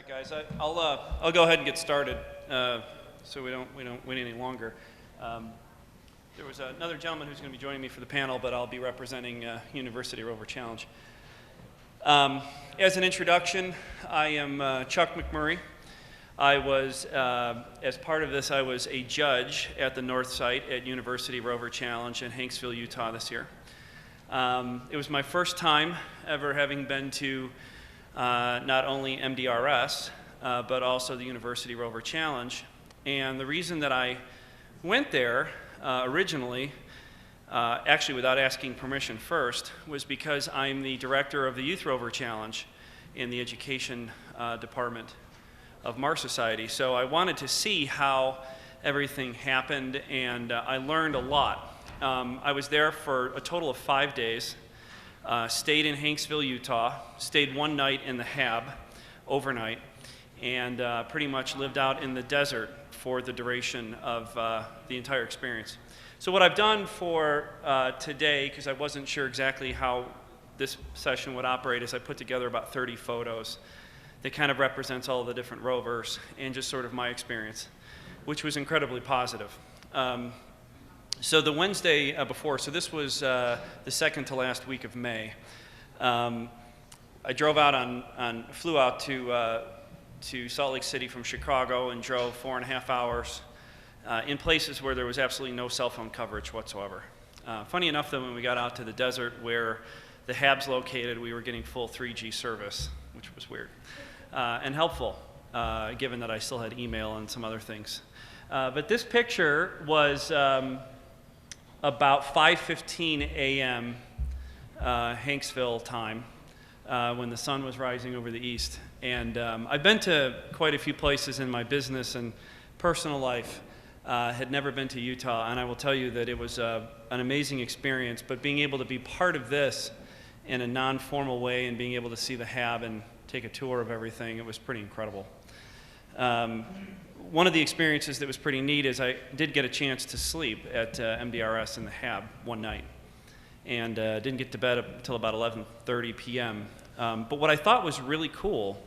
right, guys. I'll go ahead and get started, so we don't wait any longer. There was another gentleman who's going to be joining me for the panel, but I'll be representing University Rover Challenge. As an introduction, I am Chuck McMurray. I was, as part of this, I was a judge at the North Site at University Rover Challenge in Hanksville, Utah this year. It was my first time ever having been to not only MDRS, but also the University Rover Challenge. And the reason that I went there originally, actually without asking permission first, was because I'm the director of the Youth Rover Challenge in the education department of Mars Society. So I wanted to see how everything happened, and I learned a lot. I was there for a total of 5 days. Stayed in Hanksville, Utah, stayed one night in the Hab overnight, and pretty much lived out in the desert for the duration of the entire experience. So what I've done for today, because I wasn't sure exactly how this session would operate, is I put together about 30 photos that kind of represents all of the different rovers and just sort of my experience, which was incredibly positive. So the Wednesday before, so this was the second to last week of May, I drove out flew out to Salt Lake City from Chicago and drove 4.5 hours in places where there was absolutely no cell phone coverage whatsoever. Funny enough, though, when we got out to the desert where the Hab's located, we were getting full 3G service, which was weird and helpful, given that I still had email and some other things. But this picture was about 5:15 a.m. Hanksville time, when the sun was rising over the east. And I've been to quite a few places in my business and personal life, had never been to Utah, and I will tell you that it was an amazing experience, but being able to be part of this in a non-formal way and being able to see the Hab and take a tour of everything, it was pretty incredible. One of the experiences that was pretty neat is I did get a chance to sleep at MDRS in the Hab one night, and didn't get to bed until about 11:30 p.m. But what I thought was really cool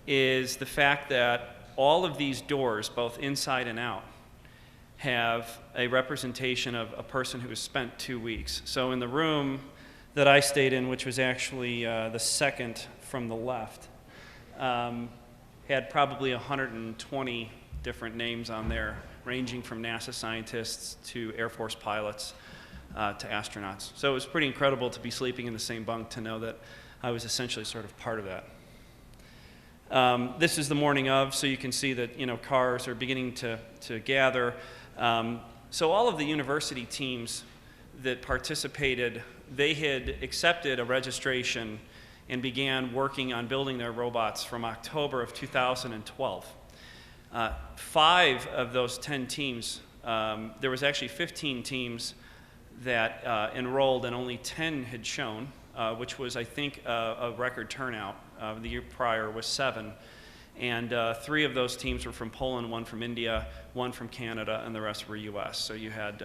is the fact that all of these doors, both inside and out, have a representation of a person who has spent 2 weeks. So in the room that I stayed in, which was actually the second from the left, had probably 120 different names on there, ranging from NASA scientists to Air Force pilots to astronauts. So it was pretty incredible to be sleeping in the same bunk, to know that I was essentially sort of part of that. This is the morning of, so you can see that cars are beginning to gather. So all of the university teams that participated, they had accepted a registration and began working on building their robots from October of 2012. 5 of those 10 teams, there was actually 15 teams that enrolled, and only 10 had shown, which was, I think, a record turnout. The year prior was 7. And 3 of those teams were from Poland, 1 from India, 1 from Canada, and the rest were US. So you had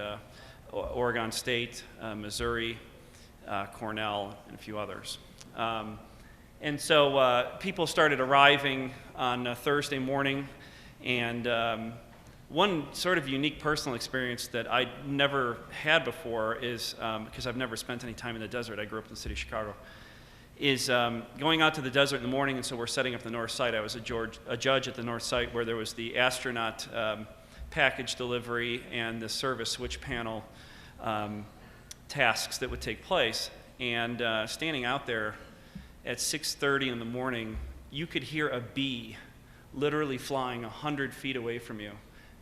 Oregon State, Missouri, Cornell, and a few others. And so people started arriving on Thursday morning, and one sort of unique personal experience that I'd never had before is, because I've never spent any time in the desert, I grew up in the city of Chicago, is going out to the desert in the morning, and so we're setting up the North Site. I was a judge at the North Site, where there was the astronaut package delivery and the service switch panel tasks that would take place. And standing out there at 6:30 in the morning, you could hear a bee literally flying 100 feet away from you.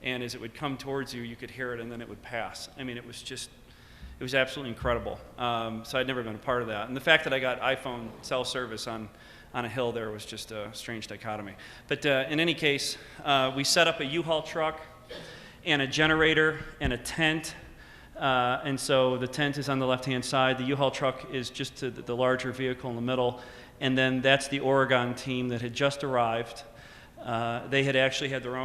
And as it would come towards you, you could hear it, and then it would pass. I mean, it was absolutely incredible. So I'd never been a part of that. And the fact that I got iPhone cell service on a hill there was just a strange dichotomy. But in any case, we set up a U-Haul truck and a generator and a tent. And so the tent is on the left-hand side. The U-Haul truck is just the larger vehicle in the middle. And then that's the Oregon team that had just arrived. They had actually had their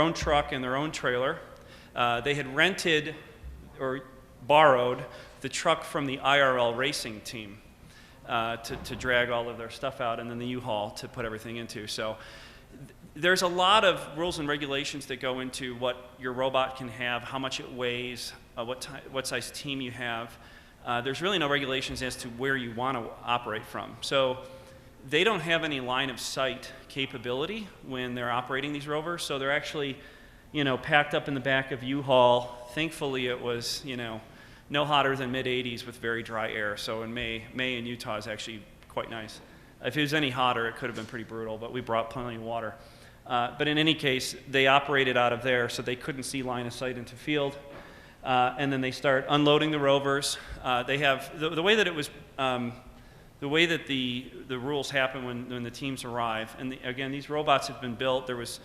own truck and their own trailer. They had rented or borrowed the truck from the IRL racing team. to drag all of their stuff out, and then the U-Haul to put everything into. So there's a lot of rules and regulations that go into what your robot can have, how much it weighs, what size team you have. There's really no regulations as to where you want to operate from. So they don't have any line of sight capability when they're operating these rovers, so they're actually, packed up in the back of U-Haul. Thankfully, it was, no hotter than mid-80s with very dry air. So in May in Utah is actually quite nice. If it was any hotter, it could have been pretty brutal, but we brought plenty of water. But in any case, they operated out of there, so they couldn't see line of sight into field. And then they start unloading the rovers. They have the way that it was, the way that the rules happen when the teams arrive. And again, these robots have been built. There was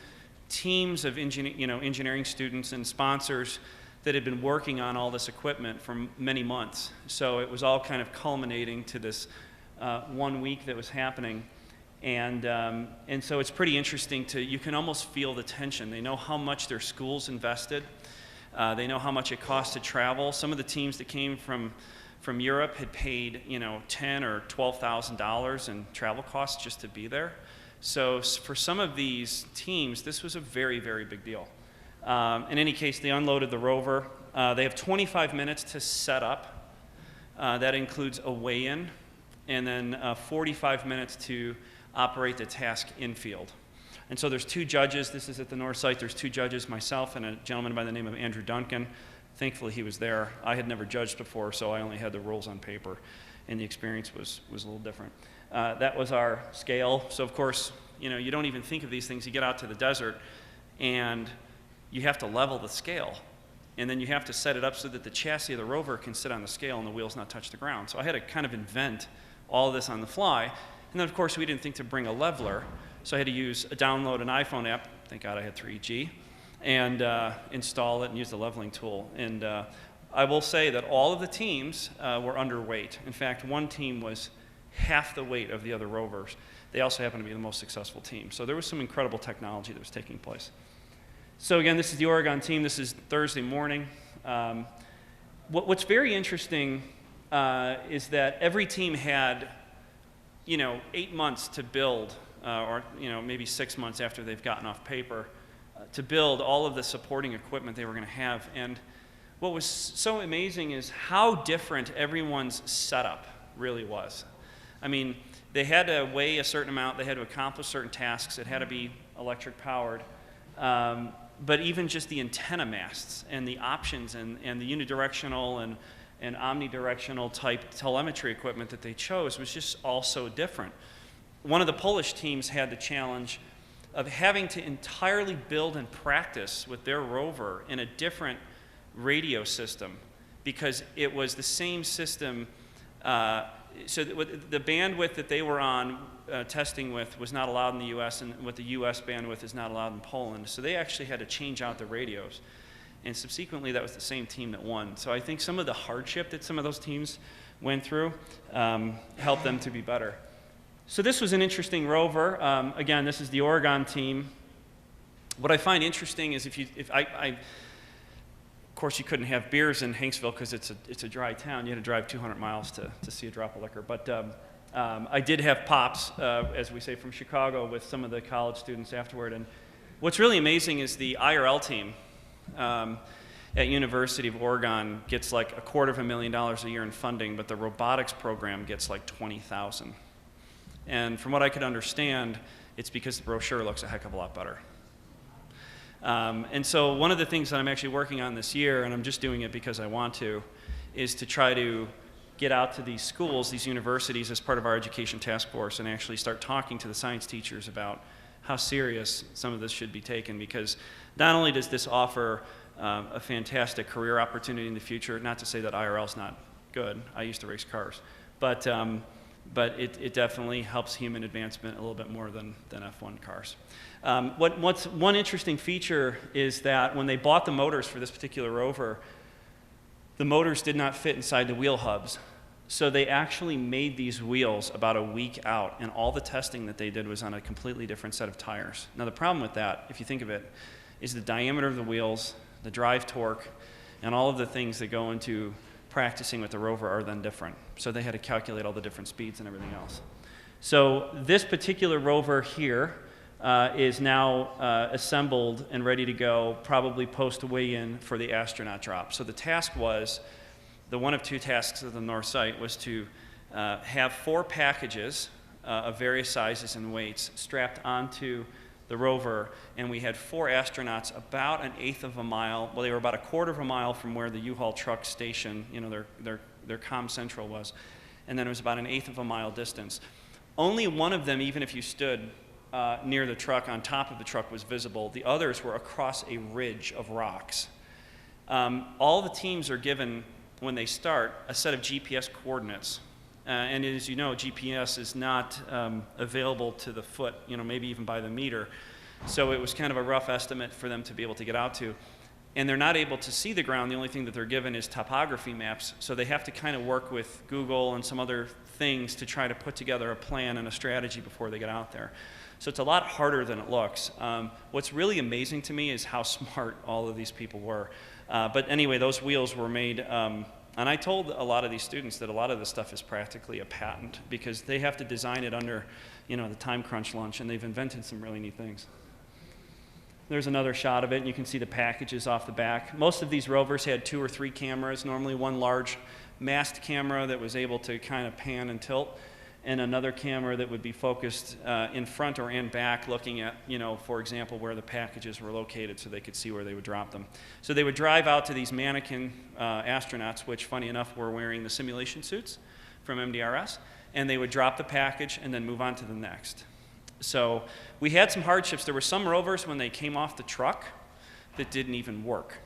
teams of engineering students and sponsors that had been working on all this equipment for many months. So it was all kind of culminating to this 1 week that was happening. And so it's pretty interesting you can almost feel the tension. They know how much their schools invested. They know how much it costs to travel. Some of the teams that came from Europe had paid, $10,000 or $12,000 in travel costs just to be there. So for some of these teams, this was a very, very big deal. In any case, they unloaded the rover. They have 25 minutes to set up. That includes a weigh-in, and then 45 minutes to operate the task in-field. And so there's 2 judges. This is at the north site. There's 2 judges, myself and a gentleman by the name of Andrew Duncan. Thankfully, he was there. I had never judged before, so I only had the rules on paper, and the experience was a little different. That was our scale. So of course, you don't even think of these things. You get out to the desert, and you have to level the scale, and then you have to set it up so that the chassis of the rover can sit on the scale and the wheels not touch the ground. So I had to kind of invent all of this on the fly. And then, of course, we didn't think to bring a leveler, so I had to download an iPhone app. Thank God I had 3G, and install it and use the leveling tool. And I will say that all of the teams were underweight. In fact, one team was half the weight of the other rovers. They also happened to be the most successful team. So there was some incredible technology that was taking place. So again, this is the Oregon team. This is Thursday morning. What's very interesting is that every team had, 8 months to build, or maybe 6 months after they've gotten off paper, to build all of the supporting equipment they were going to have. And what was so amazing is how different everyone's setup really was. I mean, they had to weigh a certain amount. They had to accomplish certain tasks. It had to be electric powered. But even just the antenna masts and the options and the unidirectional and omnidirectional type telemetry equipment that they chose was just all so different. One of the Polish teams had the challenge of having to entirely build and practice with their rover in a different radio system because it was the same system. So the bandwidth that they were on testing with was not allowed in the U.S., and what the U.S. bandwidth is not allowed in Poland. So they actually had to change out the radios. And subsequently, that was the same team that won. So I think some of the hardship that some of those teams went through helped them to be better. So this was an interesting rover. Again, this is the Oregon team. What I find interesting is of course, you couldn't have beers in Hanksville because it's a dry town. You had to drive 200 miles to see a drop of liquor. But I did have pops, as we say, from Chicago with some of the college students afterward. And what's really amazing is the IRL team at University of Oregon gets like $250,000 a year in funding, but the robotics program gets like $20,000. And from what I could understand, it's because the brochure looks a heck of a lot better. And so one of the things that I'm actually working on this year, and I'm just doing it because I want to, is to try to get out to these schools, these universities, as part of our education task force and actually start talking to the science teachers about how serious some of this should be taken, because not only does this offer a fantastic career opportunity in the future, not to say that IRL is not good, I used to race cars, but it definitely helps human advancement a little bit more than F1 cars. What's one interesting feature is that when they bought the motors for this particular rover, the motors did not fit inside the wheel hubs. So they actually made these wheels about a week out, and all the testing that they did was on a completely different set of tires. Now the problem with that, if you think of it, is the diameter of the wheels, the drive torque, and all of the things that go into practicing with the Rover are then different. So they had to calculate all the different speeds and everything else. So this particular Rover here is now assembled and ready to go, probably post-weigh-in for the astronaut drop. So the task was, the one of two tasks of the North site was to have 4 packages of various sizes and weights strapped onto the Rover, and we had 4 astronauts about 1/8 of a mile, well, they were about 1/4 of a mile from where the U-Haul truck station, you know, their comm central was, and then it was about 1/8 of a mile distance. Only one of them, even if you stood near the truck, on top of the truck, was visible. The others were across a ridge of rocks. All the teams are given, when they start, a set of GPS coordinates. And as you know, GPS is not available to the foot, you know, maybe even by the meter. So it was kind of a rough estimate for them to be able to get out to. And they're not able to see the ground. The only thing that they're given is topography maps. So they have to kind of work with Google and some other things to try to put together a plan and a strategy before they get out there. So it's a lot harder than it looks. What's really amazing to me is how smart all of these people were. But anyway, those wheels were made. And I told a lot of these students that a lot of this stuff is practically a patent, because they have to design it under, you know, the time crunch lunch, and they've invented some really neat things. There's another shot of it, and you can see the packages off the back. Most of these rovers had 2 or 3 cameras, normally one large mast camera that was able to kind of pan and tilt, and another camera that would be focused in front or in back, looking at, you know, for example, where the packages were located so they could see where they would drop them. So they would drive out to these mannequin astronauts, which, funny enough, were wearing the simulation suits from MDRS, and they would drop the package and then move on to the next. So we had some hardships. There were some rovers, when they came off the truck, that didn't even work.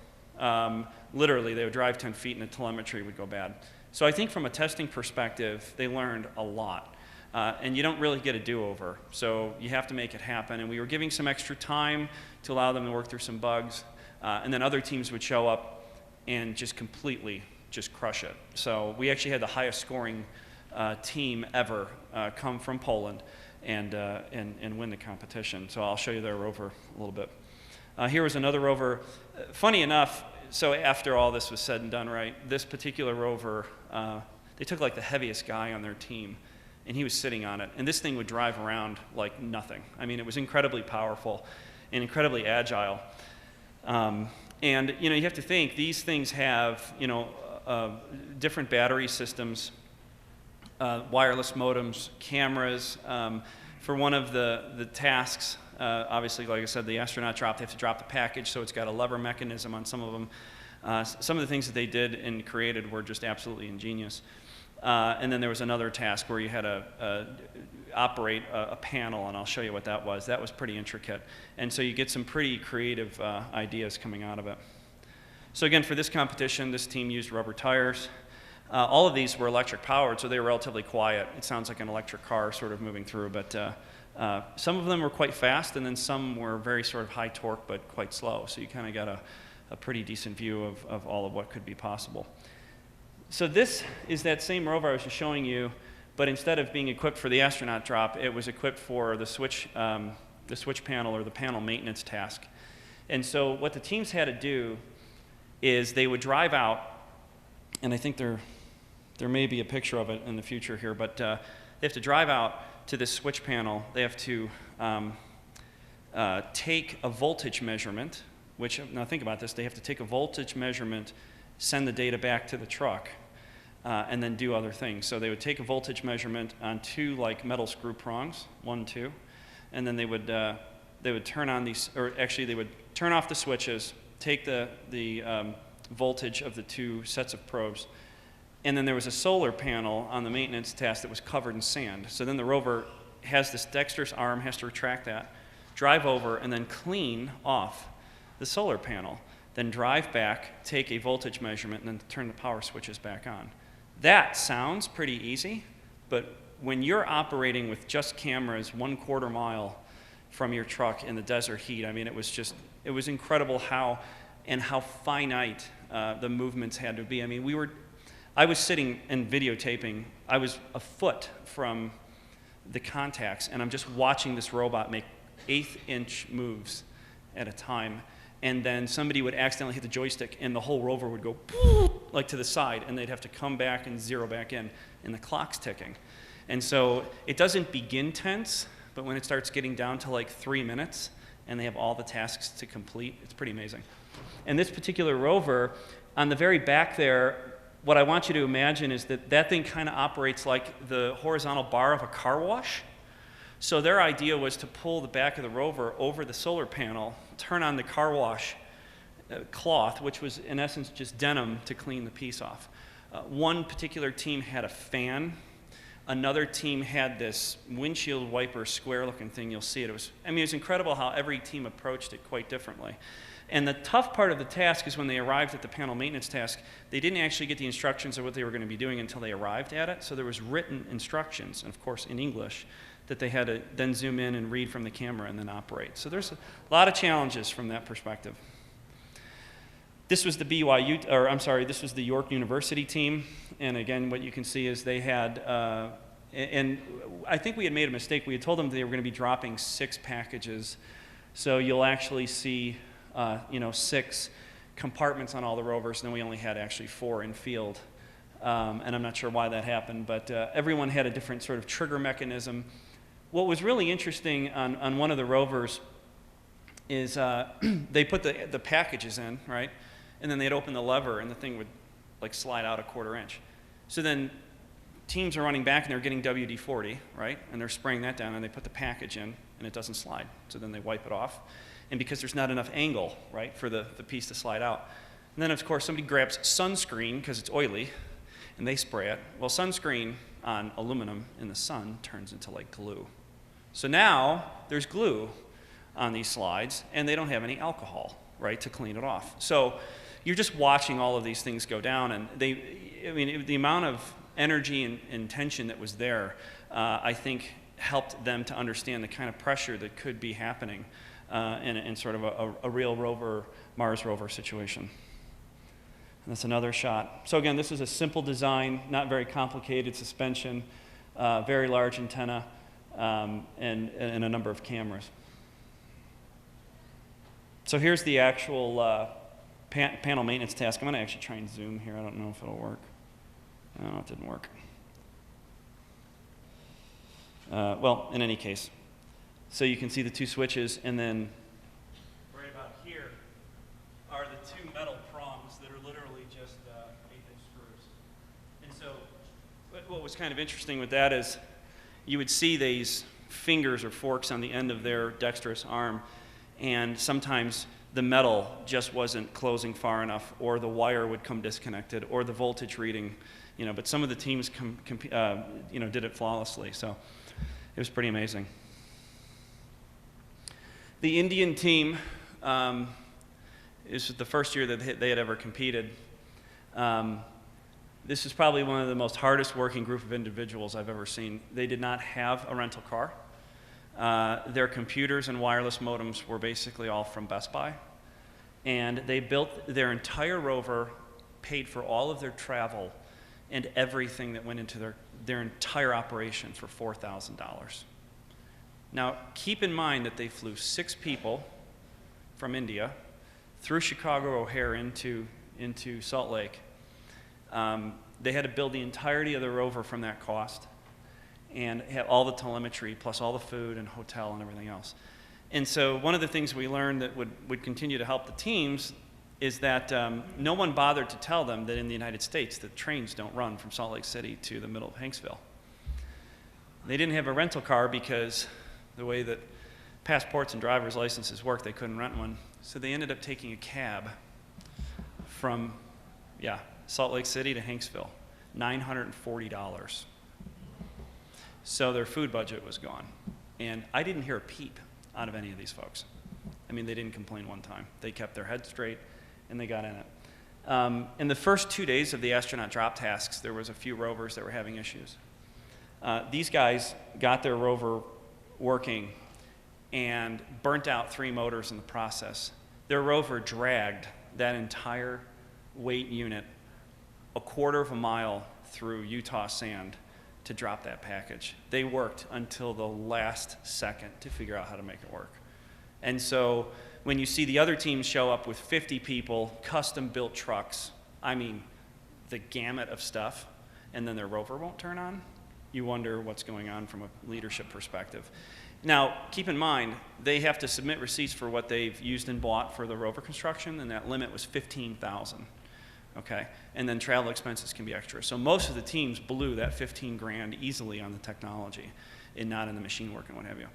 Literally, they would drive 10 feet and the telemetry would go bad. So I think from a testing perspective, they learned a lot. And you don't really get a do-over, so you have to make it happen. And we were giving some extra time to allow them to work through some bugs. And then other teams would show up and just completely just crush it. So we actually had the highest scoring team ever come from Poland and win the competition. So I'll show you their rover a little bit. Here was another rover. Funny enough, so after all this was said and done, right, this particular rover, they took like the heaviest guy on their team, and he was sitting on it. And this thing would drive around like nothing. I mean, it was incredibly powerful and incredibly agile. And, you know, you have to think, these things have, you know, different battery systems, wireless modems, cameras. For one of the tasks, obviously, like I said, the astronaut drop, they have to drop the package, so it's got a lever mechanism on some of them. Some of the things that they did and created were just absolutely ingenious. And then there was another task where you had to operate a panel, and I'll show you what that was. That was pretty intricate. And so you get some pretty creative ideas coming out of it. So again, for this competition, this team used rubber tires. All of these were electric powered, so they were relatively quiet. It sounds like an electric car sort of moving through, but some of them were quite fast, and then some were very sort of high torque, but quite slow. So you kind of got a pretty decent view of all of what could be possible. So this is that same rover I was just showing you, but instead of being equipped for the astronaut drop, it was equipped for the switch panel or the panel maintenance task. And so what the teams had to do is they would drive out, and I think there may be a picture of it in the future here, but they have to drive out to this switch panel. They have to take a voltage measurement, which, now think about this, they have to take a voltage measurement, send the data back to the truck, and then do other things. So they would take a voltage measurement on 2 like metal screw prongs, 1, 2, and then they would turn on these, or actually they would turn off the switches, take the voltage of the 2 sets of probes, and then there was a solar panel on the maintenance task that was covered in sand. So then the rover has this dexterous arm, has to retract that, drive over, and then clean off the solar panel, then drive back, take a voltage measurement, and then turn the power switches back on. That sounds pretty easy, but when you're operating with just cameras 1/4 mile from your truck in the desert heat, I mean, it was incredible how finite the movements had to be. I mean, I was sitting and videotaping. I was a foot from the contacts, and I'm just watching this robot make 1/8-inch moves at a time. And then somebody would accidentally hit the joystick, and the whole rover would go like to the side, and they'd have to come back and zero back in, and the clock's ticking. And so it doesn't begin tense, but when it starts getting down to like 3 minutes, and they have all the tasks to complete, it's pretty amazing. And this particular rover, on the very back there, what I want you to imagine is that that thing kind of operates like the horizontal bar of a car wash. So their idea was to pull the back of the rover over the solar panel, turn on the car wash cloth, which was in essence just denim, to clean the piece off. One particular team had a fan. Another team had this windshield wiper square-looking thing. You'll see it. It was incredible how every team approached it quite differently. And the tough part of the task is when they arrived at the panel maintenance task, they didn't actually get the instructions of what they were going to be doing until they arrived at it. So there was written instructions, and of course in English, that they had to then zoom in and read from the camera and then operate. So there's a lot of challenges from that perspective. This was the this was the York University team. And again, what you can see is they had, and I think we had made a mistake. We had told them they were going to be dropping 6 packages. So you'll actually see 6 compartments on all the rovers, and then we only had actually 4 in field. And I'm not sure why that happened, but everyone had a different sort of trigger mechanism. What was really interesting on one of the rovers is they put the packages in, right? And then they'd open the lever, and the thing would like slide out a 1/4 inch. So then teams are running back, and they're getting WD-40, right? And they're spraying that down, and they put the package in, and it doesn't slide. So then they wipe it off. And because there's not enough angle, right, for the piece to slide out. And then, of course, somebody grabs sunscreen because it's oily, and they spray it. Well, sunscreen on aluminum in the sun turns into like glue. So now there's glue on these slides, and they don't have any alcohol, right, to clean it off. So you're just watching all of these things go down, and the amount of energy and tension that was there, I think, helped them to understand the kind of pressure that could be happening in sort of a real rover, Mars rover situation. And that's another shot. So again, this is a simple design, not very complicated suspension, very large antenna, and a number of cameras. So here's the actual panel maintenance task. I'm going to actually try and zoom here. I don't know if it'll work. No, it didn't work. Well, in any case. So you can see the 2 switches, and then right about here are the 2 metal prongs that are literally just 1/8-inch screws. And so what was kind of interesting with that is you would see these fingers or forks on the end of their dexterous arm, and sometimes the metal just wasn't closing far enough, or the wire would come disconnected, or the voltage reading, but some of the teams did it flawlessly. So it was pretty amazing. The Indian team, this was the first year that they had ever competed. This is probably one of the most hardest working group of individuals I've ever seen. They did not have a rental car. Their computers and wireless modems were basically all from Best Buy. And they built their entire rover, paid for all of their travel, and everything that went into their entire operation for $4,000. Now, keep in mind that they flew 6 people from India through Chicago O'Hare into Salt Lake. They had to build the entirety of the rover from that cost, and have all the telemetry, plus all the food and hotel and everything else. And so one of the things we learned that would continue to help the teams is that no one bothered to tell them that in the United States that trains don't run from Salt Lake City to the middle of Hanksville. They didn't have a rental car because the way that passports and driver's licenses work, they couldn't rent one. So they ended up taking a cab from, Salt Lake City to Hanksville, $940. So their food budget was gone. And I didn't hear a peep out of any of these folks. They didn't complain one time. They kept their head straight, and they got in it. In the first 2 days of the astronaut drop tasks, there was a few rovers that were having issues. These guys got their rover working and burnt out 3 motors in the process. Their rover dragged that entire weight unit a 1/4 mile through Utah sand to drop that package. They worked until the last second to figure out how to make it work. And so when you see the other teams show up with 50 people, custom-built trucks, the gamut of stuff, and then their rover won't turn on, you wonder what's going on from a leadership perspective. Now, keep in mind, they have to submit receipts for what they've used and bought for the rover construction, and that limit was $15,000. Okay, and then travel expenses can be extra. So most of the teams blew that 15 grand easily on the technology and not in the machine work and what have you.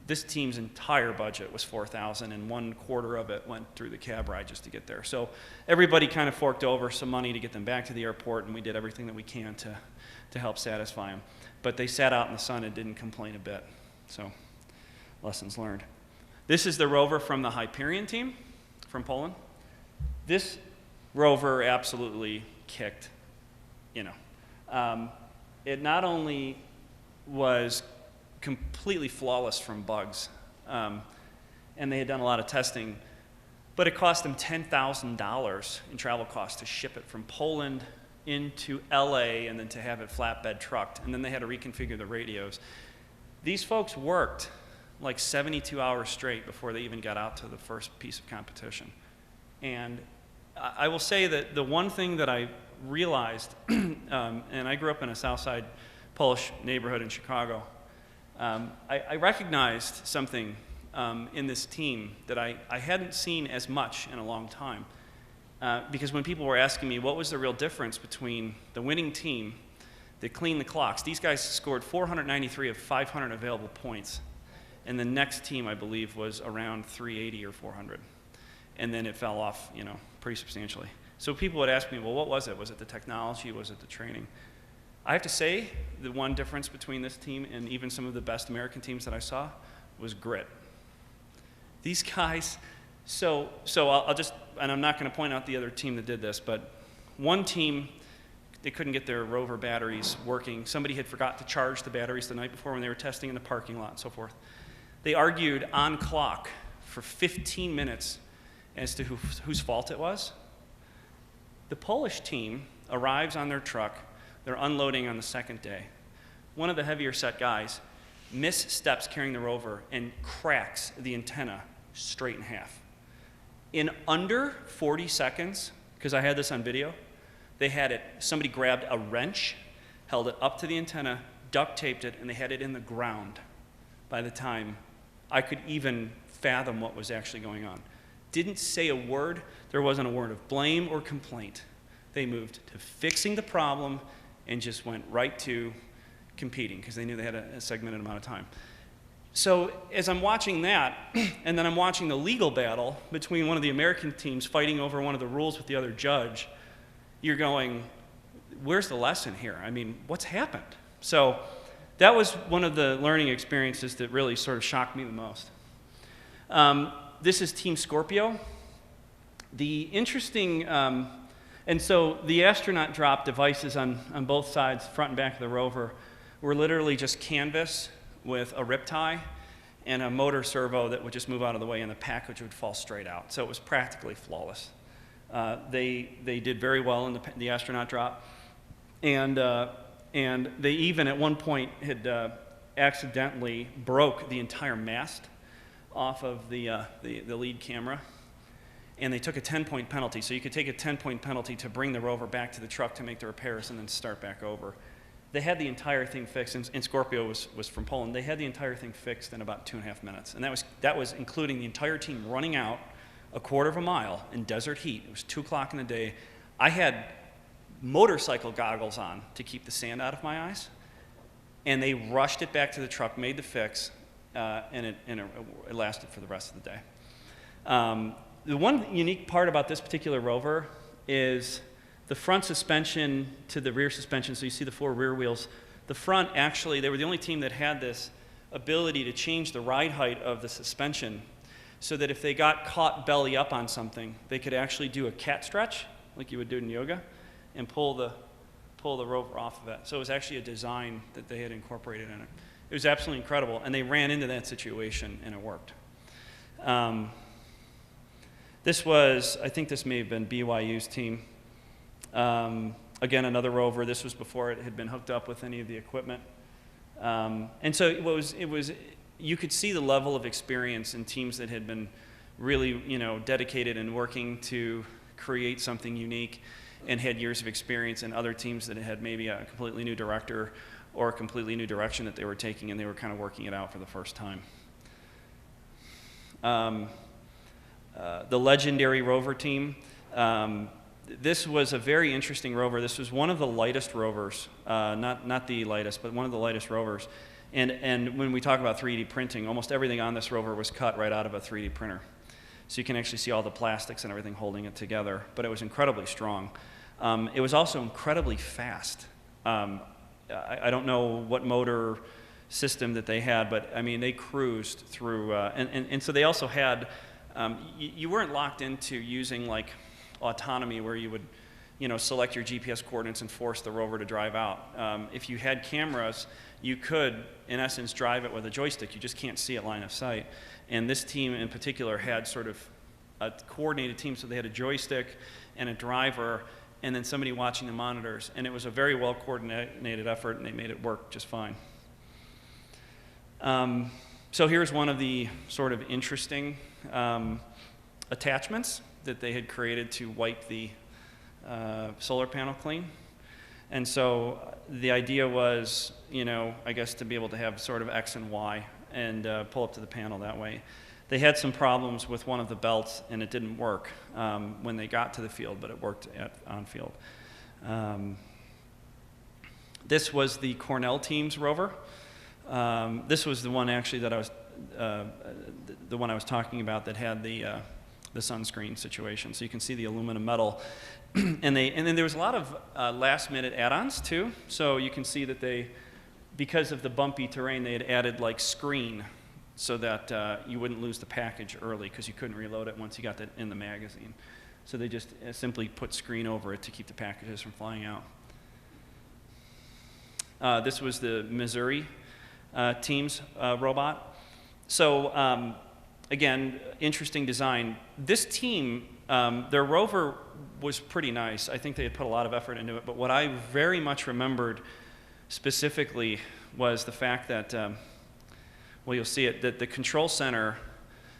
This team's entire budget was $4,000, and 1/4 of it went through the cab ride just to get there. So everybody kind of forked over some money to get them back to the airport, and we did everything that we can to help satisfy them. But they sat out in the sun and didn't complain a bit. So lessons learned. This is the rover from the Hyperion team from Poland. This rover absolutely kicked, you know. It not only was completely flawless from bugs, and they had done a lot of testing, but it cost them $10,000 in travel costs to ship it from Poland into LA and then to have it flatbed trucked, and then they had to reconfigure the radios. These folks worked like 72 hours straight before they even got out to the first piece of competition. And I will say that the one thing that I realized, and I grew up in a South Side Polish neighborhood in Chicago, I recognized something in this team that I hadn't seen as much in a long time. Because when people were asking me what was the real difference between the winning team that cleaned the clocks, these guys scored 493 of 500 available points, and the next team, I believe, was around 380 or 400. And then it fell off, you know, pretty substantially. So people would ask me, well, what was it? Was it the technology? Was it the training? I have to say, the one difference between this team and even some of the best American teams that I saw was grit. These guys, so I'll just, and I'm not going to point out the other team that did this, but one team, they couldn't get their rover batteries working. Somebody had forgot to charge the batteries the night before when they were testing in the parking lot and so forth. They argued on clock for 15 minutes as to whose fault it was. The Polish team arrives on their truck. They're unloading on the second day. One of the heavier set guys missteps carrying the rover and cracks the antenna straight in half. In under 40 seconds, because I had this on video, they had it, somebody grabbed a wrench, held it up to the antenna, duct taped it, and they had it in the ground by the time I could even fathom what was actually going on. Didn't say a word. There wasn't a word of blame or complaint. They moved to fixing the problem and just went right to competing because they knew they had a segmented amount of time. So as I'm watching that, and then I'm watching the legal battle between one of the American teams fighting over one of the rules with the other judge, you're going, where's the lesson here? I mean, what's happened? So that was one of the learning experiences that really sort of shocked me the most. This is Team Scorpio. The interesting, and so the astronaut drop devices on both sides, front and back of the rover, were literally just canvas with a rip tie and a motor servo that would just move out of the way and the package would fall straight out. So it was practically flawless. They did very well in the astronaut drop. And they even at one point had accidentally broke the entire mast off of the lead camera, and they took a 10-point penalty. So you could take a 10-point penalty to bring the rover back to the truck to make the repairs and then start back over. They had the entire thing fixed, and Scorpio was from Poland. They had the entire thing fixed in about 2.5 minutes, and that was including the entire team running out a 1/4 mile in desert heat. It was 2 o'clock in the day. I had motorcycle goggles on to keep the sand out of my eyes, and they rushed it back to the truck, made the fix, and it lasted for the rest of the day. The one unique part about this particular rover is the front suspension to the rear suspension, so you see the 4 rear wheels. The front, actually, they were the only team that had this ability to change the ride height of the suspension so that if they got caught belly up on something, they could actually do a cat stretch, like you would do in yoga, and pull the rover off of it. So it was actually a design that they had incorporated in it. It was absolutely incredible, and they ran into that situation, and it worked. This was, I think this may have been BYU's team. Again, another rover. This was before it had been hooked up with any of the equipment. And so it was, you could see the level of experience in teams that had been really, dedicated and working to create something unique. and had years of experience, and other teams that had maybe a completely new director or a completely new direction that they were taking, and they were kind of working it out for the first time. The legendary Rover team. This was a very interesting rover. This was one of the lightest rovers, not the lightest, but one of the lightest rovers. And when we talk about 3D printing, almost everything on this rover was cut right out of a 3D printer. So you can actually see all the plastics and everything holding it together. But it was incredibly strong. It was also incredibly fast. I don't know what motor system that they had, but I mean, they cruised through. And so they also had, you weren't locked into using like autonomy where you would, select your GPS coordinates and force the rover to drive out. If you had cameras, you could, in essence, drive it with a joystick. You just can't see it line of sight. And this team in particular had sort of a coordinated team, so they had a joystick and a driver and then somebody watching the monitors. And it was a very well coordinated effort, and they made it work just fine. So here's one of the sort of interesting attachments that they had created to wipe the solar panel clean. And so the idea was, I guess to be able to have sort of X and Y and pull up to the panel that way. They had some problems with one of the belts, and it didn't work when they got to the field, but it worked on field. This was the Cornell team's rover. This was the one actually that I was, the one I was talking about that had the sunscreen situation. So you can see the aluminum metal. and then there was a lot of last-minute add-ons too. So you can see that they, because of the bumpy terrain, they had added like screen so that you wouldn't lose the package early because you couldn't reload it once you got that in the magazine. So they just simply put screen over it to keep the packages from flying out. This was the Missouri team's robot. So again, interesting design. This team, their rover was pretty nice. I think they had put a lot of effort into it, but what I very much remembered specifically was the fact that, well, you'll see it, that the control center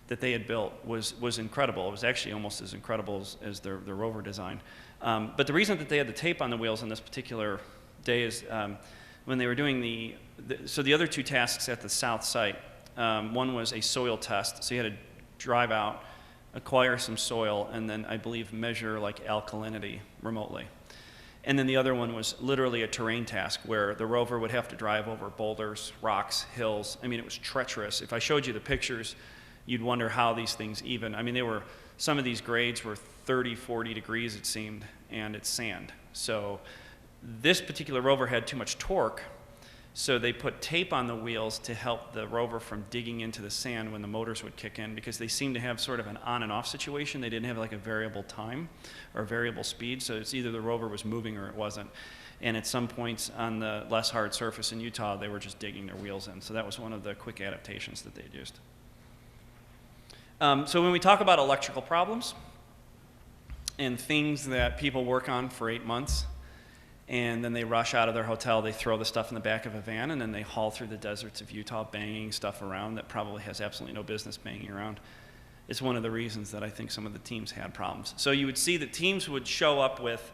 that they had built was incredible. It was actually almost as incredible as their rover design. But the reason that they had the tape on the wheels on this particular day is when they were doing so the other two tasks at the south site, one was a soil test, so you had to drive out, acquire some soil, and then I believe measure like alkalinity remotely. And then the other one was literally a terrain task where the rover would have to drive over boulders, rocks, hills. I mean, it was treacherous. If I showed you the pictures, you'd wonder how these things even, I mean, some of these grades were 30, 40 degrees it seemed, and it's sand. So this particular rover had too much torque, so they put tape on the wheels to help the rover from digging into the sand when the motors would kick in, because they seemed to have sort of an on and off situation. They didn't have like a variable time or variable speed, so it's either the rover was moving or it wasn't. And at some points on the less hard surface in Utah, they were just digging their wheels in. So that was one of the quick adaptations that they had used. So when we talk about electrical problems and things that people work on for 8 months, and then they rush out of their hotel, they throw the stuff in the back of a van, and then they haul through the deserts of Utah banging stuff around that probably has absolutely no business banging around. It's one of the reasons that I think some of the teams had problems. So you would see that teams would show up with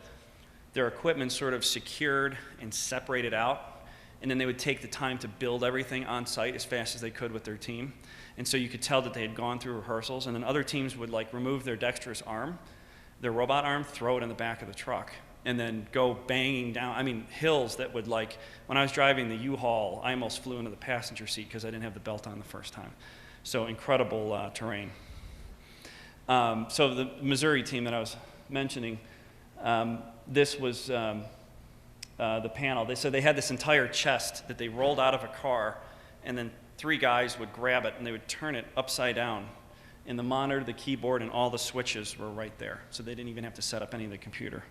their equipment sort of secured and separated out, and then they would take the time to build everything on site as fast as they could with their team. And so you could tell that they had gone through rehearsals, and then other teams would like remove their dexterous arm, their robot arm, throw it in the back of the truck, and then go banging down, I mean, hills that would like, when I was driving the U-Haul, I almost flew into the passenger seat because I didn't have the belt on the first time. So incredible terrain. So the Missouri team that I was mentioning, this was the panel. So they had this entire chest that they rolled out of a car, and then 3 guys would grab it and they would turn it upside down. And the monitor, the keyboard, and all the switches were right there. So they didn't even have to set up any of the computer.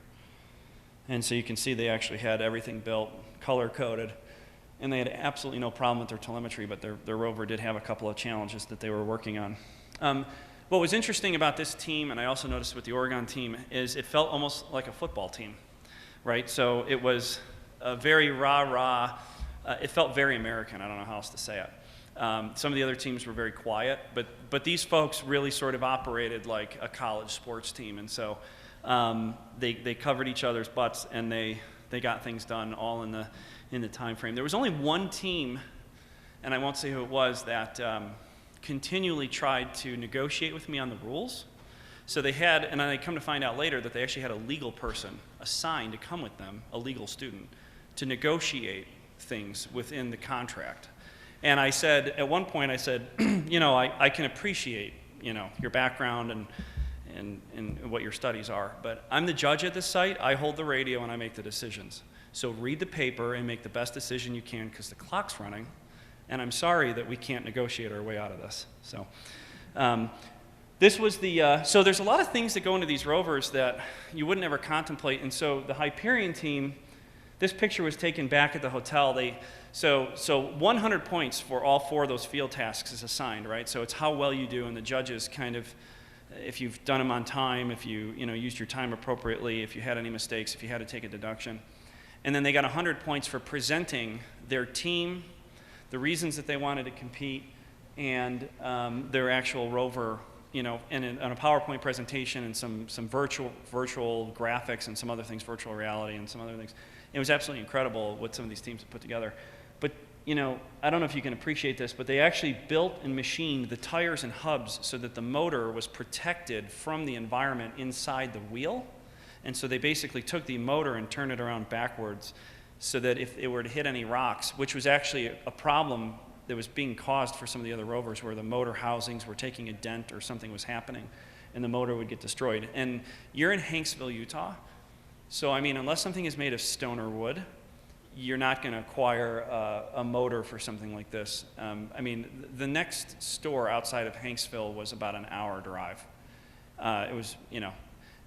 And so you can see they actually had everything built, color-coded, and they had absolutely no problem with their telemetry, but their rover did have a couple of challenges that they were working on. What was interesting about this team, and I also noticed with the Oregon team, is it felt almost like a football team, right? So it was a very rah-rah, it felt very American, I don't know how else to say it. Some of the other teams were very quiet, but these folks really sort of operated like a college sports team, and so They covered each other's butts, and they got things done all in the time frame. There was only one team, and I won't say who it was, that continually tried to negotiate with me on the rules. So they had, and I come to find out later that they actually had a legal person assigned to come with them, a legal student, to negotiate things within the contract. And I said, at one point I said, you know, I can appreciate, you know, your background and what your studies are, but I'm the judge at this site. I hold the radio and I make the decisions. So read the paper and make the best decision you can, because the clock's running, and I'm sorry that we can't negotiate our way out of this. So this was the, so there's a lot of things that go into these rovers that you wouldn't ever contemplate. And so the Hyperion team, this picture was taken back at the hotel. So 100 points for all 4 of those field tasks is assigned, right? So it's how well you do, and the judges kind of, if you've done them on time, if you used your time appropriately, if you had any mistakes, if you had to take a deduction. And then they got 100 points for presenting their team, the reasons that they wanted to compete, and their actual rover, you know, and on a PowerPoint presentation and some virtual graphics and some other things, virtual reality and some other things. It was absolutely incredible what some of these teams have put together. But, you know, I don't know if you can appreciate this, but they actually built and machined the tires and hubs so that the motor was protected from the environment inside the wheel. And so they basically took the motor and turned it around backwards so that if it were to hit any rocks, which was actually a problem that was being caused for some of the other rovers, where the motor housings were taking a dent or something was happening and the motor would get destroyed. And you're in Hanksville, Utah. So, I mean, unless something is made of stone or wood, you're not going to acquire a motor for something like this. I mean, the next store outside of Hanksville was about an hour drive. It was, you know,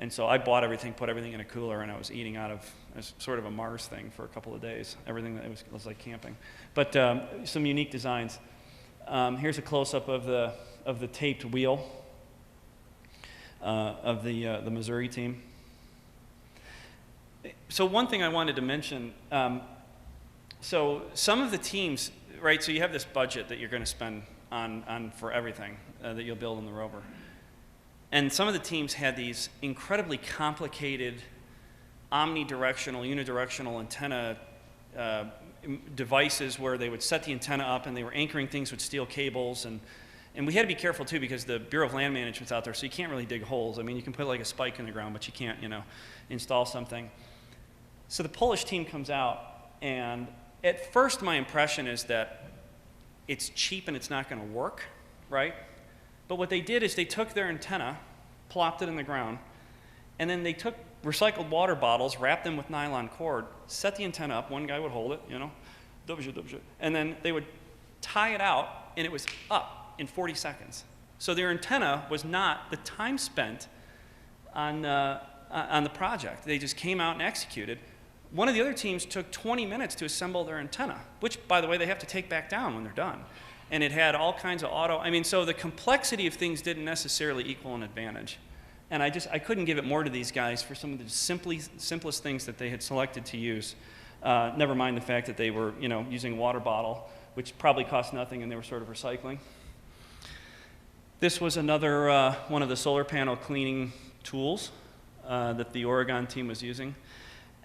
and so I bought everything, put everything in a cooler, and I was eating out of sort of a Mars thing for a couple of days. Everything that was like camping. But some unique designs. Here's a close-up of the taped wheel of the Missouri team. So one thing I wanted to mention, so some of the teams, right, so you have this budget that you're going to spend on for everything that you'll build in the rover. And some of the teams had these incredibly complicated omnidirectional, unidirectional antenna devices where they would set the antenna up and they were anchoring things with steel cables. And we had to be careful too, because the Bureau of Land Management's out there, so you can't really dig holes. I mean, you can put like a spike in the ground, but you can't, you know, install something. So the Polish team comes out, and at first my impression is that it's cheap and it's not going to work, right? But what they did is they took their antenna, plopped it in the ground, and then they took recycled water bottles, wrapped them with nylon cord, set the antenna up. One guy would hold it, you know, and then they would tie it out, and it was up in 40 seconds. So their antenna was not the time spent on the project. They just came out and executed. One of the other teams took 20 minutes to assemble their antenna, which, by the way, they have to take back down when they're done. And it had all kinds of I mean, so the complexity of things didn't necessarily equal an advantage. And I couldn't give it more to these guys for some of the simplest things that they had selected to use. Never mind the fact that they were, you know, using a water bottle, which probably cost nothing, and they were sort of recycling. This was another one of the solar panel cleaning tools that the Oregon team was using.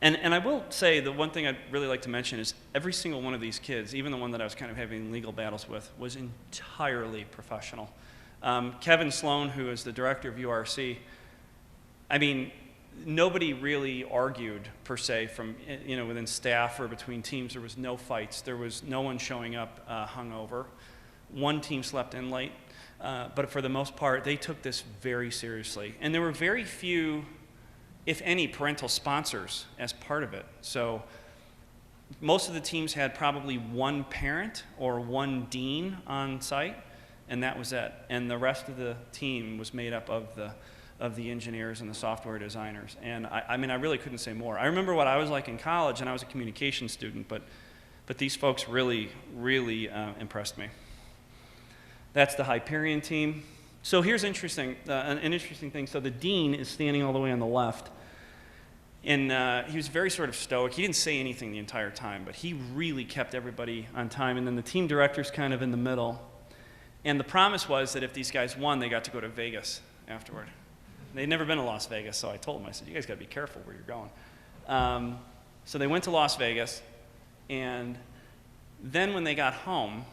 And I will say the one thing I'd really like to mention is every single one of these kids, even the one that I was kind of having legal battles with, was entirely professional. Kevin Sloan, who is the director of URC, I mean, nobody really argued per se from, you know, within staff or between teams. There was no fights. There was no one showing up hungover. One team slept in late, but for the most part, they took this very seriously. And there were very few, if any, parental sponsors as part of it. So most of the teams had probably one parent or one dean on site, and that was it. And the rest of the team was made up of the engineers and the software designers. And I mean, I really couldn't say more. I remember what I was like in college, and I was a communications student, but these folks really, really impressed me. That's the Hyperion team. So here's interesting, an interesting thing. So the dean is standing all the way on the left. And he was very sort of stoic. He didn't say anything the entire time, but he really kept everybody on time. And then the team director's kind of in the middle. And the promise was that if these guys won, they got to go to Vegas afterward. They'd never been to Las Vegas, so I told them, I said, you guys got to be careful where you're going. So they went to Las Vegas, and then when they got home,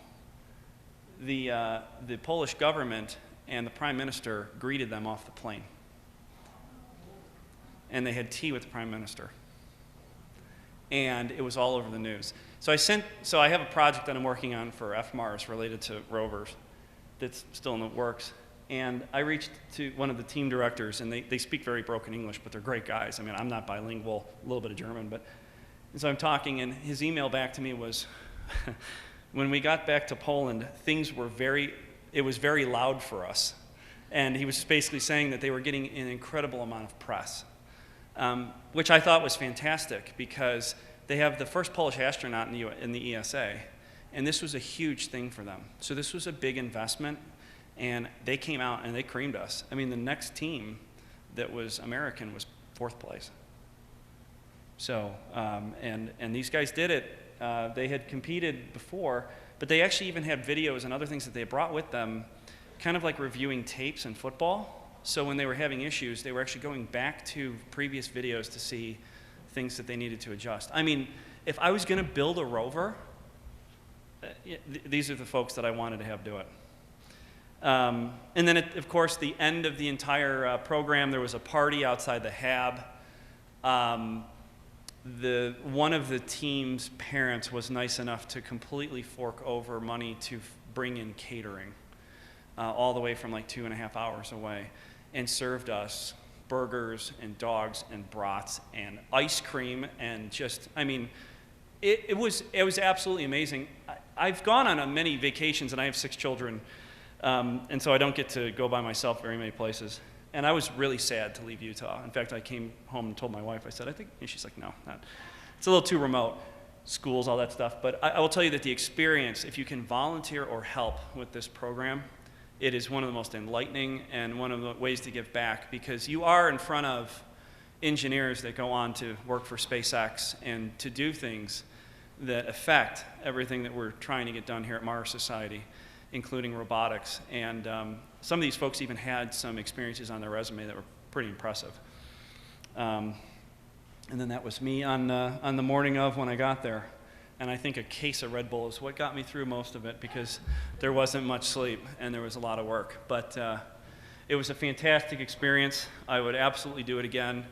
the Polish government and the prime minister greeted them off the plane. And they had tea with the prime minister. And it was all over the news. So I have a project that I'm working on for FMARS related to rovers that's still in the works. And I reached to one of the team directors, and they speak very broken English, but they're great guys. I mean, I'm not bilingual, a little bit of German, but so I'm talking, and his email back to me was, when we got back to Poland, it was very loud for us. And he was basically saying that they were getting an incredible amount of press, which I thought was fantastic, because they have the first Polish astronaut in the ESA, and this was a huge thing for them. So this was a big investment, and they came out and they creamed us. I mean, the next team that was American was 4th place. So, and these guys did it. They had competed before, but they actually even had videos and other things that they brought with them, kind of like reviewing tapes in football. So when they were having issues, they were actually going back to previous videos to see things that they needed to adjust. I mean, if I was going to build a rover, these are the folks that I wanted to have do it. And then, of course, the end of the entire program, there was a party outside the HAB. One of the team's parents was nice enough to completely fork over money to bring in catering, all the way from like 2.5 hours away, and served us burgers and dogs and brats and ice cream, and just, I mean, it was absolutely amazing. I've gone on many vacations, and I have 6 children, and so I don't get to go by myself very many places. And I was really sad to leave Utah. In fact, I came home and told my wife, I said, I think, and she's like, no, it's a little too remote, schools, all that stuff. But I will tell you that the experience, if you can volunteer or help with this program, it is one of the most enlightening and one of the ways to give back, because you are in front of engineers that go on to work for SpaceX and to do things that affect everything that we're trying to get done here at Mars Society, including robotics. And some of these folks even had some experiences on their resume that were pretty impressive. And then that was me on the morning of when I got there. And I think a case of Red Bull is what got me through most of it, because there wasn't much sleep and there was a lot of work. But it was a fantastic experience. I would absolutely do it again.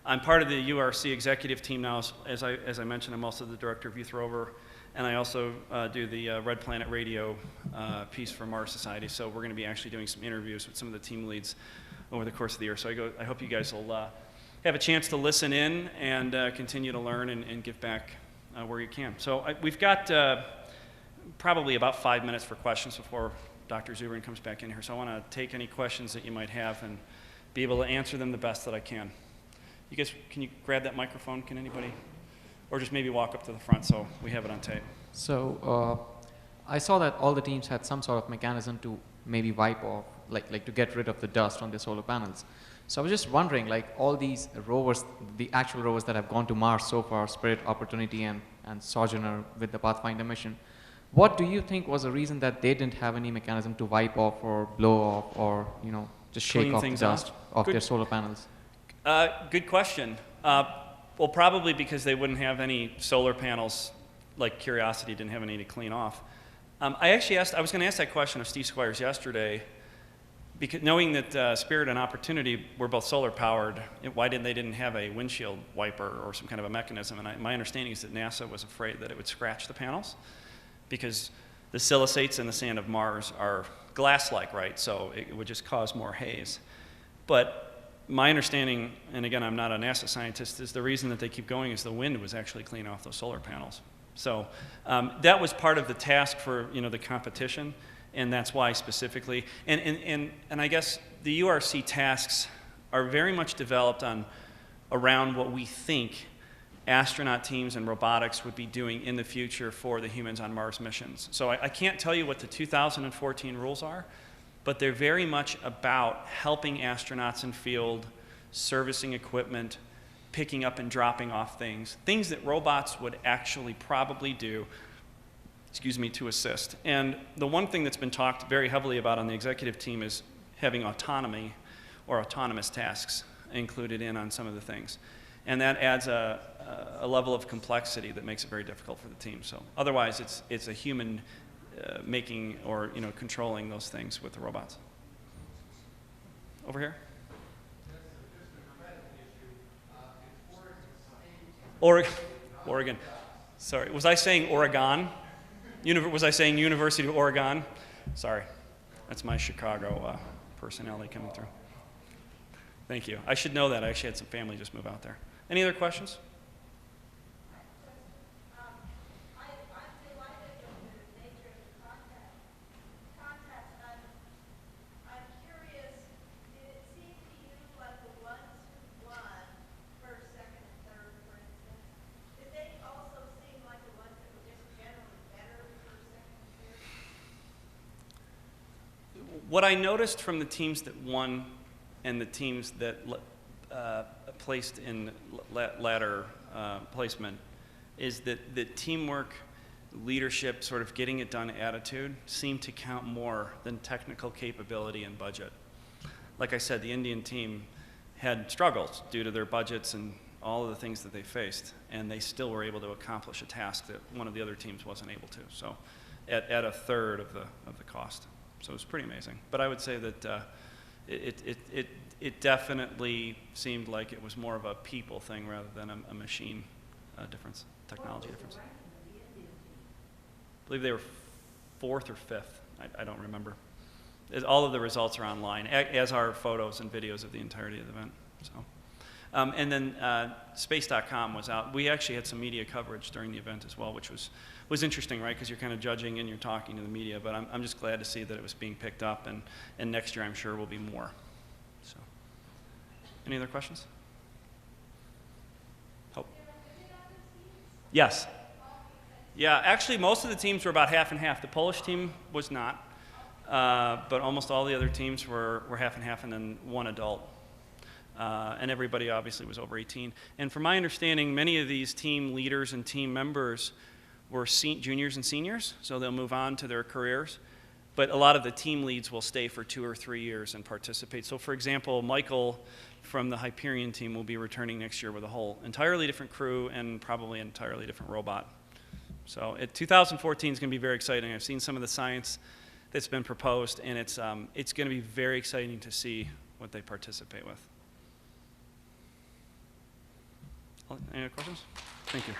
I'm part of the URC executive team now. As I mentioned, I'm also the director of Youth Rover. And I also do the Red Planet Radio piece for Mars Society. So we're going to be actually doing some interviews with some of the team leads over the course of the year. So I hope you guys will have a chance to listen in and continue to learn and give back where you can. So we've got probably about 5 minutes for questions before Dr. Zubrin comes back in here. So I want to take any questions that you might have and be able to answer them the best that I can. You guys, can you grab that microphone? Can anybody? Or just maybe walk up to the front so we have it on tape. So I saw that all the teams had some sort of mechanism to maybe wipe off, like to get rid of the dust on their solar panels. So I was just wondering, like all these rovers, the actual rovers that have gone to Mars so far, Spirit, Opportunity, and Sojourner with the Pathfinder mission, what do you think was the reason that they didn't have any mechanism to wipe off or blow off or, you know, just shake off the dust off their solar panels? Good question. Well, probably because they wouldn't have any solar panels, like Curiosity didn't have any to clean off. I was going to ask that question of Steve Squires yesterday, because knowing that Spirit and Opportunity were both solar powered, why they didn't have a windshield wiper or some kind of a mechanism? And my understanding is that NASA was afraid that it would scratch the panels, because the silicates in the sand of Mars are glass-like, right? So it would just cause more haze. But my understanding, and again, I'm not a NASA scientist, is the reason that they keep going is the wind was actually cleaning off those solar panels. So that was part of the task for the competition, and that's why specifically. And I guess the URC tasks are very much developed around what we think astronaut teams and robotics would be doing in the future for the humans on Mars missions. So I can't tell you what the 2014 rules are, but they're very much about helping astronauts in field, servicing equipment, picking up and dropping off things that robots would actually probably do, to assist. And the one thing that's been talked very heavily about on the executive team is having autonomy, or autonomous tasks included in on some of the things. And that adds a level of complexity that makes it very difficult for the team. So otherwise, it's a human making or controlling those things with the robots. Over here. Oregon. Sorry, was I saying Oregon? Was I saying University of Oregon? Sorry, that's my Chicago personality coming through. Thank you. I should know that. I actually had some family just move out there. Any other questions? What I noticed from the teams that won and the teams that placed in ladder placement is that the teamwork, leadership, sort of getting it done attitude seemed to count more than technical capability and budget. Like I said, the Indian team had struggles due to their budgets and all of the things that they faced, and they still were able to accomplish a task that one of the other teams wasn't able to. So at a third of the cost. So it was pretty amazing. But I would say that it definitely seemed like it was more of a people thing rather than a machine difference, technology difference. I believe they were 4th or 5th. I don't remember. All of the results are online, as are photos and videos of the entirety of the event. So, and then space.com was out. We actually had some media coverage during the event as well, which was interesting, right? Because you're kind of judging and you're talking to the media. But I'm just glad to see that it was being picked up, and next year I'm sure will be more. So, any other questions? Hope. Yes. Yeah, actually most of the teams were about half and half. The Polish team was not, but almost all the other teams were half and half, and then one adult. And everybody obviously was over 18. And from my understanding, many of these team leaders and team members were juniors and seniors, so they'll move on to their careers. But a lot of the team leads will stay for 2 or 3 years and participate. So for example, Michael from the Hyperion team will be returning next year with a whole entirely different crew and probably an entirely different robot. So 2014 is going to be very exciting. I've seen some of the science that's been proposed, and it's going to be very exciting to see what they participate with. Any other questions? Thank you.